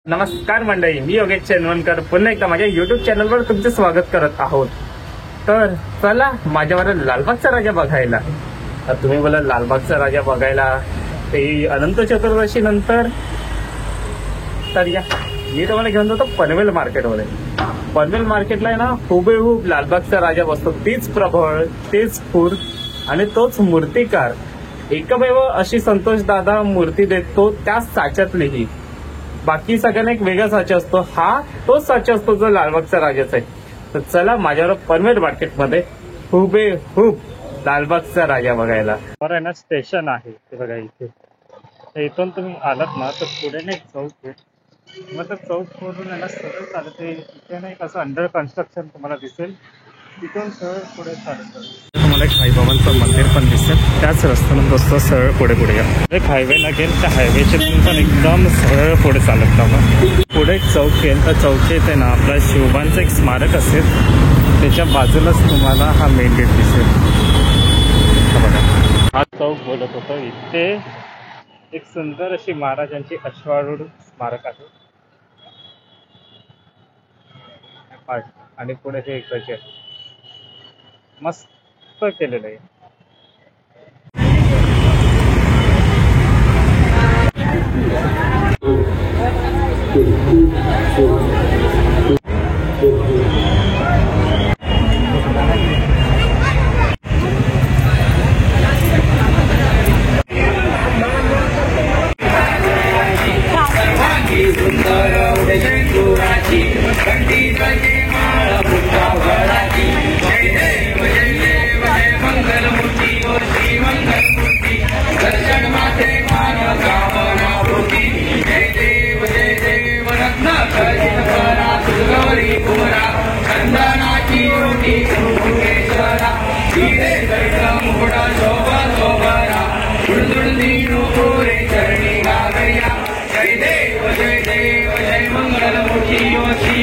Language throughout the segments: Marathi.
नमस्कार मंडळी, मी योगेश चेनवणकर पुन्हा एकदा माझ्या युट्यूब चॅनलवर तुमचे स्वागत करत आहोत। तर चला माझ्यावर लालबागचा राजा बघायला। तुम्ही बोला लालबागचा राजा बघायला ते अनंत चतुर्दशी नंतर, तर या मी तुम्हाला घेऊन जातो पनवेल मार्केटमध्ये। पनवेल मार्केटला आहे ना हुबेहूब लालबागचा राजा बसतो, तीच प्रबळ, तेच फूर आणि तोच मूर्तिकार, एकमेव अशी संतोष दादा मूर्ती देतो त्याच साच्यातलीही। बाकी सगळ्यांना एक वेगळा साचा असतो, हा तोच साचा असतो जो लालबागचा राजाचा आहे। तर चला माझ्यावर पनवेल मार्केटमध्ये हुबेहूब लालबागचा राजा बघायला। बरं ना स्टेशन आहे ते बघा इथे, तर इथून तुम्ही आलात ना तर पुढे ना एक चौक आहे, मग त्या चौक वरून आहे ना सरळ चालत इथे ना एक असं अंडर कन्स्ट्रक्शन तुम्हाला दिसेल, तिथून सरळ पुढे चालत तुम्हाला एक साईबाबांचं मंदिर पण दिसेल, त्याच रस्त्यानं दोस्त सरळ पुढे या। एक हायवे लागेल, त्या हायवेच्या पण एकदम सरळ पुढे चालत जावा। पुढे एक चौक येईल, त्या चौकीत आहे ना आपला शिवबांचं एक स्मारक असेल, त्याच्या बाजूलाच तुम्हाला हा मेन गेट दिसेल। बघा हा चौक बोलत होतो, इथे एक सुंदर अशी महाराजांची अश्वारूढ स्मारक आहे आणि पुढे हे एक मस्त केलेलं आहे।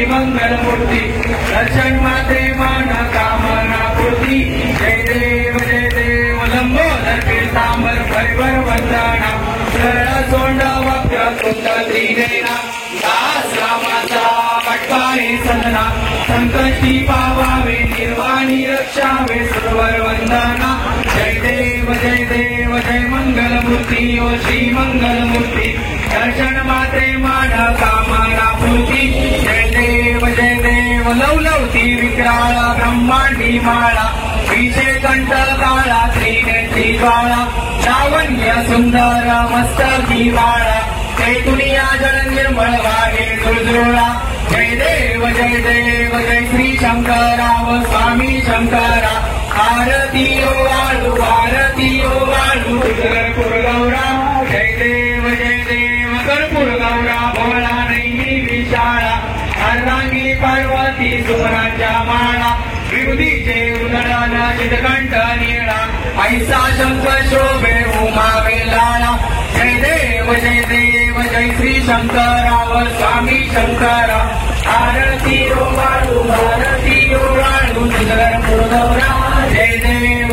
मंगलमूर्ति दर्शन माते मान कामना पूर्ति, जय देव लंबोदर पीतांबर परिवर वंदना, सरळ सोंड वक्र कुंड त्रिनेना, दास रामाचा पटकाळी सदना, संकटी पावावे निर्वाणी रक्षावे सुरवर वंदना, जय देव जय मंगलमूर्ति ओ श्री मंगलमूर्ति, दर्शन माते मान कामना पूर्ति, जय देव लवलवती विक्राळ ब्रह्मांडी माळा, विषय कंठ काळा त्रिनेत्री ज्वाळा, लावण्य सुंदर मस्तकी बाळा, चैतुनिया जल निर्मळ वाहे जुळजुळा, जय देव जय श्री शंकरा व स्वामी शंकरा, आरती ओ वाळू कर्पूर गौरा, जय देव कर्पूर गौरा, भोळा नैनी विशाळा, अर्धांगी पार्वती सुमनाच्या माळा, विभूतीचे उदळण चितकंठ निळा, ऐसा शंख शोभे उमा वेलाळा, जय देव जय श्री शंकरा व स्वामी शंकरा, आरती ओ वाळू कर्पूर गौरा, जय देव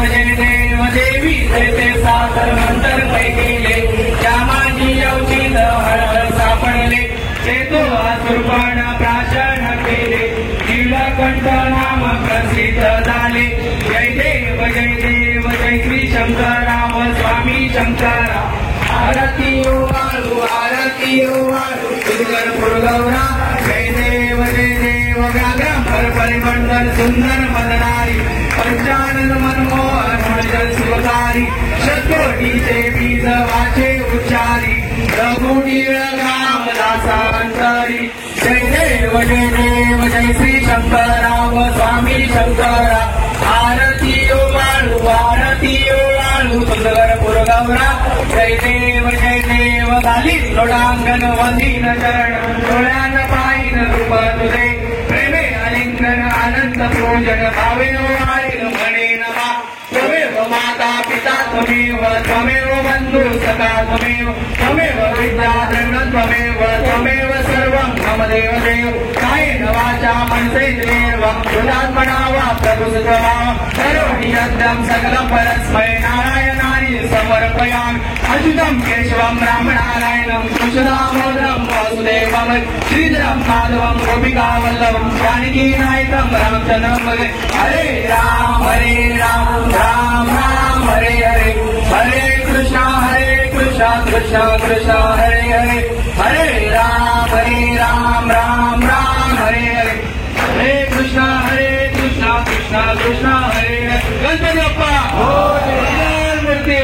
देवी ते सागर मंतर पै गेले, त्या माझी अवचित हळहळ सापडले, चेतो असुरपण प्राशन केले, नीलकंठ नाम प्रसिद्ध झाले, जय देव जय श्री शंकरा व स्वामी शंकरा, आरती ओ वाळू कर्पूर गौरा, जय देव व्याघ्र परिमंडल सुंदर मदनारी, पंचानन मनमोहन सुखकारी, शतकोटीचे बीज वाचे उच्चारी, रघुनीळ राम दासांतरी, जय देव जय श्री शंकरा व स्वामी शंकरा, आरती ओ वाळू कर्पूर गौरा, जय देव झाली लोडांगण वंदीन चरण, डोळ्यान पाहिन रूप तुझे, प्रेमे आलिंगन आनंद पूजन, भावे वाळीन म्हणे नमा, त्वमेव माता पिता त्वमेव बंधु सखा त्वमेव विद्या द्रविण त्वमेव सर्वं मम देव, कायेन वाचा मनसेन्द्रियैर्वा हृदात्मना वा प्रभुसुतवा, करोमि यद्यं सकलं परस्मै नारायणानि समर्पयामि अच्युतं केशवं रामनारायणं कृष्णदामोदरं वासुदेवं श्रीधरं माधवं गोपिकावल्लभं जानकीनायकं रामचन्द्रं भजे हरे राम राम राम हरे हरे हरे कृष्ण कृष्ण कृष्ण हरे हरे हरे राम राम राम हरे हरे हरे कृष्ण कृष्ण कृष्ण हरे हरे गणपती बाप्पा मूर्ती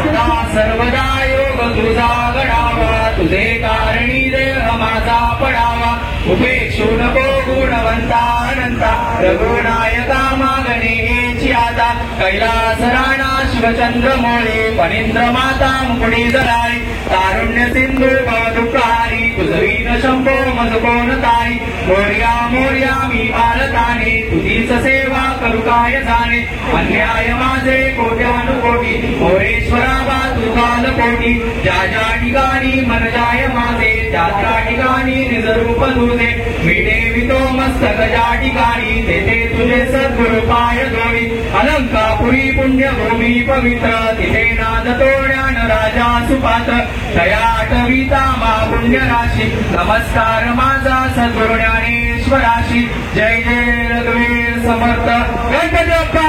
सदा सर्वदा योग तुझा गडावा तुझे कारणी देह माझा पडावा उपेक्षू नको गुणवंता अनंता रघुनायका मागणे हेची आता कैलास राणा शिवचंद्र मोळे फणींद्र माता मुकुडी जराळी तारुण्य सिंधू भवदुःखारी तुझवीन शंभो मजकोन तारी मोर्या मोर्या मी बालकाने तुझीच सेवा करू काय जाणे अन्याय माझे कोट्यानुकोटी मोरेश्वरा बा तुझाल कोटी ज्या ज्या ठिकाणी मन जाय माझे त्या त्या ठिकाणी निजरूप तुझे मी देवितो मस्तक ज्या ठिकाणी तेथे तुझे सद्गुरु पाय जोडी अलंकापुरी पुण्यभूमी पवित्र तिथे नाद तोड्यान राजा सुपात्र दया आठविता मा पुण्य राशी नमस्कार माझा सद्गुरु ज्ञानेश्वराशी जय जय रघुवीर समर्थ गणपती बाप्पा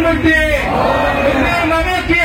मूर्ती मामाची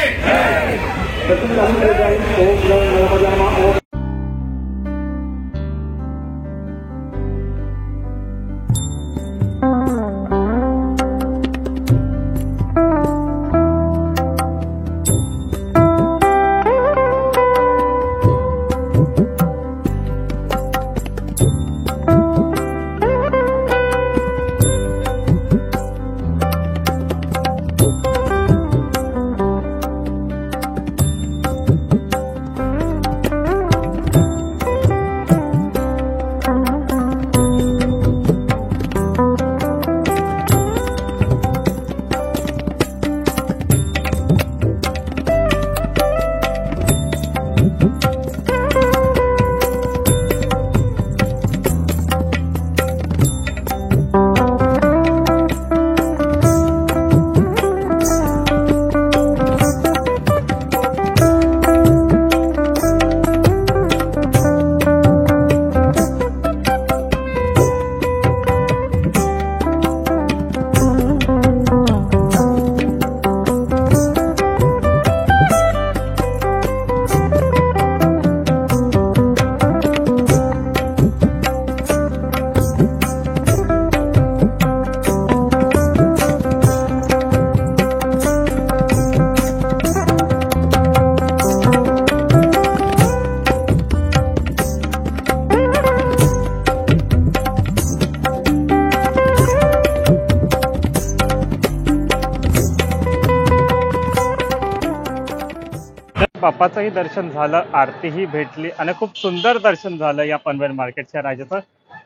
बाप्पाचंही दर्शन झालं, आरतीही भेटली आणि खूप सुंदर दर्शन झालं या पनवेल मार्केटच्या राजाचं.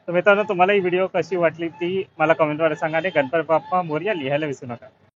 तर मित्रांनो, तुम्हाला ही व्हिडिओ कशी वाटली ती मला कमेंटद्वारे सांगा आणि गणपती बाप्पा मोरया लिहायला विसरू नका.